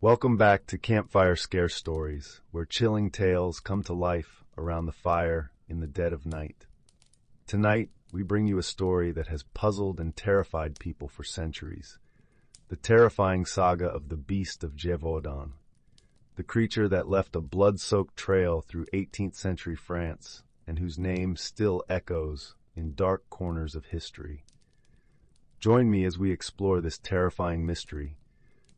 Welcome back to Campfire Scare Stories, where chilling tales come to life around the fire in the dead of night. Tonight, we bring you a story that has puzzled and terrified people for centuries. The terrifying saga of the Beast of Gévaudan, the creature that left a blood-soaked trail through 18th century France and whose name still echoes in dark corners of history. Join me as we explore this terrifying mystery,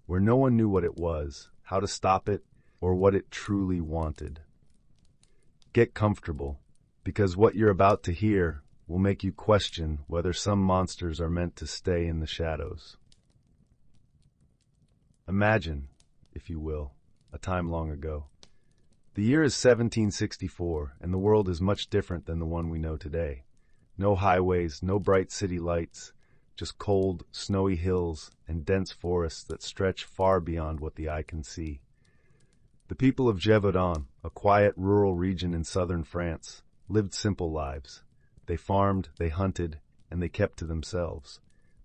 where no one knew what it was, how to stop it, or what it truly wanted. Get comfortable, because what you're about to hear will make you question whether some monsters are meant to stay in the shadows. Imagine, if you will, a time long ago. The year is 1764, and the world is much different than the one we know today. No highways, no bright city lights, just cold, snowy hills and dense forests that stretch far beyond what the eye can see. The people of Gévaudan, a quiet rural region in southern France, lived simple lives. They farmed, they hunted, and they kept to themselves.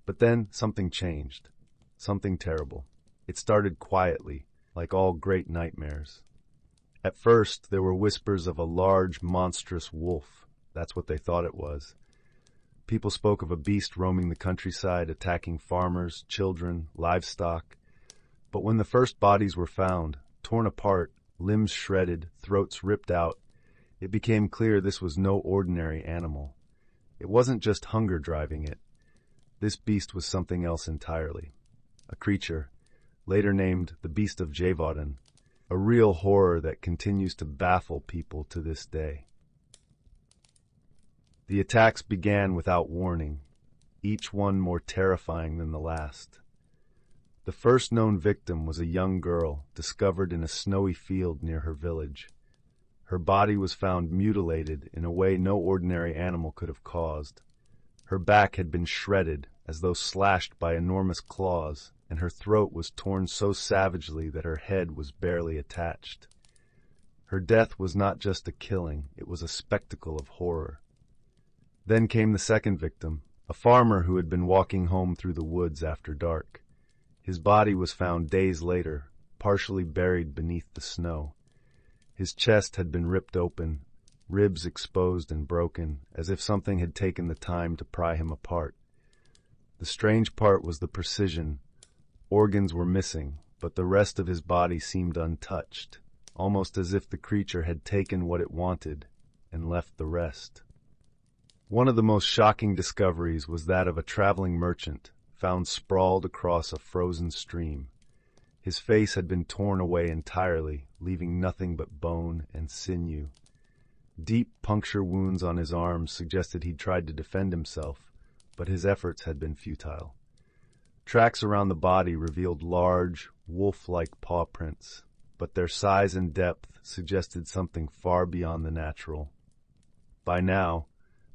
But then something changed. Something terrible. It started quietly, like all great nightmares. At first, there were whispers of a large, monstrous wolf. That's what they thought it was. People spoke of a beast roaming the countryside, attacking farmers, children, livestock. But when the first bodies were found, torn apart, limbs shredded, throats ripped out, it became clear this was no ordinary animal. It wasn't just hunger driving it. This beast was something else entirely. A creature, later named the Beast of Gévaudan, a real horror that continues to baffle people to this day. The attacks began without warning, each one more terrifying than the last. The first known victim was a young girl discovered in a snowy field near her village. Her body was found mutilated in a way no ordinary animal could have caused. Her back had been shredded as though slashed by enormous claws, and her throat was torn so savagely that her head was barely attached. Her death was not just a killing, it was a spectacle of horror. Then came the second victim, a farmer who had been walking home through the woods after dark. His body was found days later, partially buried beneath the snow. His chest had been ripped open, ribs exposed and broken, as if something had taken the time to pry him apart. The strange part was the precision. Organs were missing, but the rest of his body seemed untouched, almost as if the creature had taken what it wanted and left the rest. One of the most shocking discoveries was that of a traveling merchant found sprawled across a frozen stream. His face had been torn away entirely, leaving nothing but bone and sinew. Deep puncture wounds on his arms suggested he'd tried to defend himself, but his efforts had been futile. Tracks around the body revealed large, wolf-like paw prints, but their size and depth suggested something far beyond the natural. By now,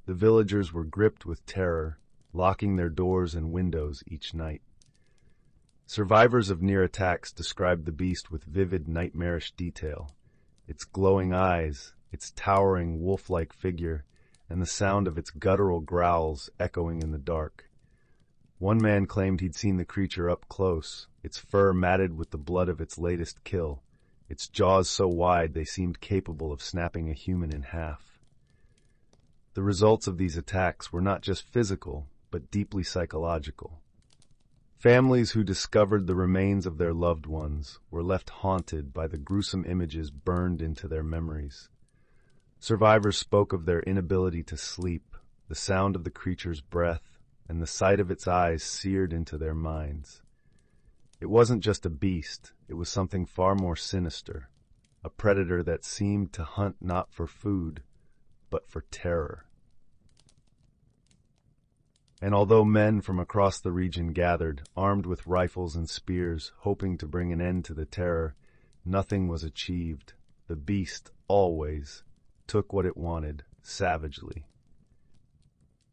the villagers were gripped with terror, locking their doors and windows each night. Survivors of near attacks described the beast with vivid, nightmarish detail. Its glowing eyes, its towering wolf-like figure, and the sound of its guttural growls echoing in the dark. One man claimed he'd seen the creature up close, its fur matted with the blood of its latest kill, its jaws so wide they seemed capable of snapping a human in half. The results of these attacks were not just physical, but deeply psychological. Families who discovered the remains of their loved ones were left haunted by the gruesome images burned into their memories. Survivors spoke of their inability to sleep, the sound of the creature's breath, and the sight of its eyes seared into their minds. It wasn't just a beast, it was something far more sinister, a predator that seemed to hunt not for food, but for terror. And although men from across the region gathered, armed with rifles and spears, hoping to bring an end to the terror, nothing was achieved. The beast always took what it wanted, savagely.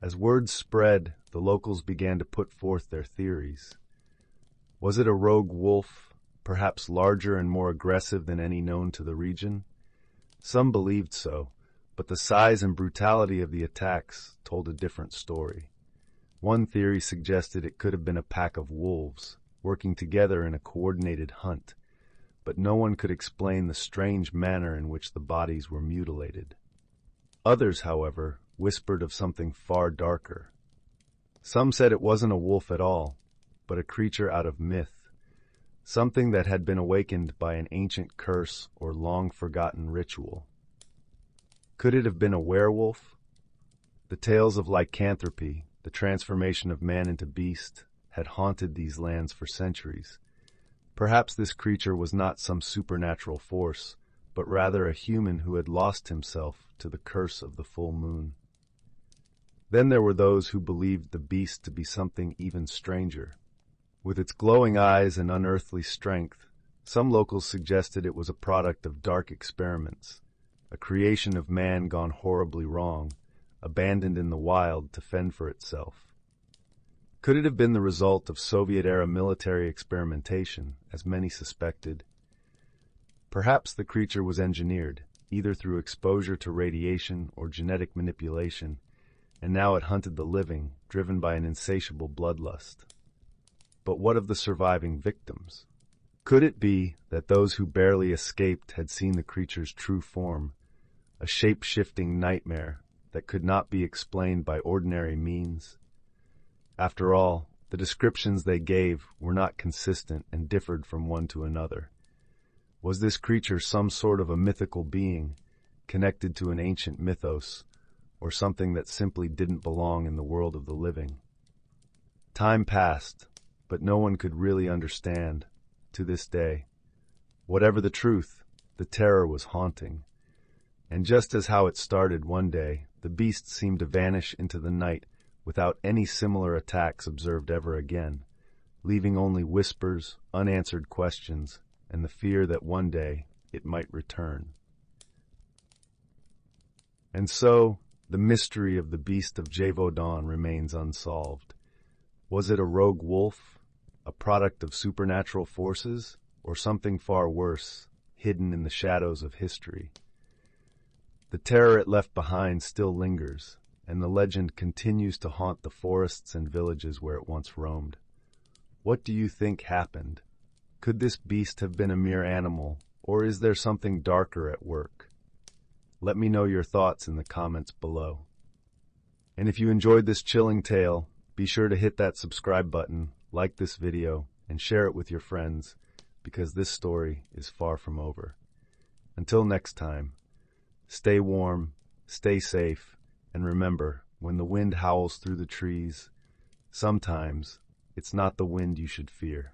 As word spread, the locals began to put forth their theories. Was it a rogue wolf, perhaps larger and more aggressive than any known to the region? Some believed so, but the size and brutality of the attacks told a different story. One theory suggested it could have been a pack of wolves, working together in a coordinated hunt, but no one could explain the strange manner in which the bodies were mutilated. Others, however, whispered of something far darker. Some said it wasn't a wolf at all, but a creature out of myth, something that had been awakened by an ancient curse or long-forgotten ritual. Could it have been a werewolf? The tales of lycanthropy, the transformation of man into beast, had haunted these lands for centuries. Perhaps this creature was not some supernatural force, but rather a human who had lost himself to the curse of the full moon. Then there were those who believed the beast to be something even stranger. With its glowing eyes and unearthly strength, some locals suggested it was a product of dark experiments, a creation of man gone horribly wrong, abandoned in the wild to fend for itself. Could it have been the result of Soviet-era military experimentation, as many suspected? Perhaps the creature was engineered, either through exposure to radiation or genetic manipulation, and now it hunted the living, driven by an insatiable bloodlust. But what of the surviving victims? Could it be that those who barely escaped had seen the creature's true form, a shape-shifting nightmare that could not be explained by ordinary means? After all, the descriptions they gave were not consistent and differed from one to another. Was this creature some sort of a mythical being, connected to an ancient mythos, or something that simply didn't belong in the world of the living? Time passed, but no one could really understand, to this day. Whatever the truth, the terror was haunting. And just as how it started one day, the beast seemed to vanish into the night without any similar attacks observed ever again, leaving only whispers, unanswered questions, and the fear that one day it might return. And so, the mystery of the Beast of Gévaudan remains unsolved. Was it a rogue wolf, a product of supernatural forces, or something far worse, hidden in the shadows of history? The terror it left behind still lingers, and the legend continues to haunt the forests and villages where it once roamed. What do you think happened? Could this beast have been a mere animal, or is there something darker at work? Let me know your thoughts in the comments below. And if you enjoyed this chilling tale, be sure to hit that subscribe button, like this video, and share it with your friends, because this story is far from over. Until next time, stay warm, stay safe, and remember, when the wind howls through the trees, sometimes it's not the wind you should fear.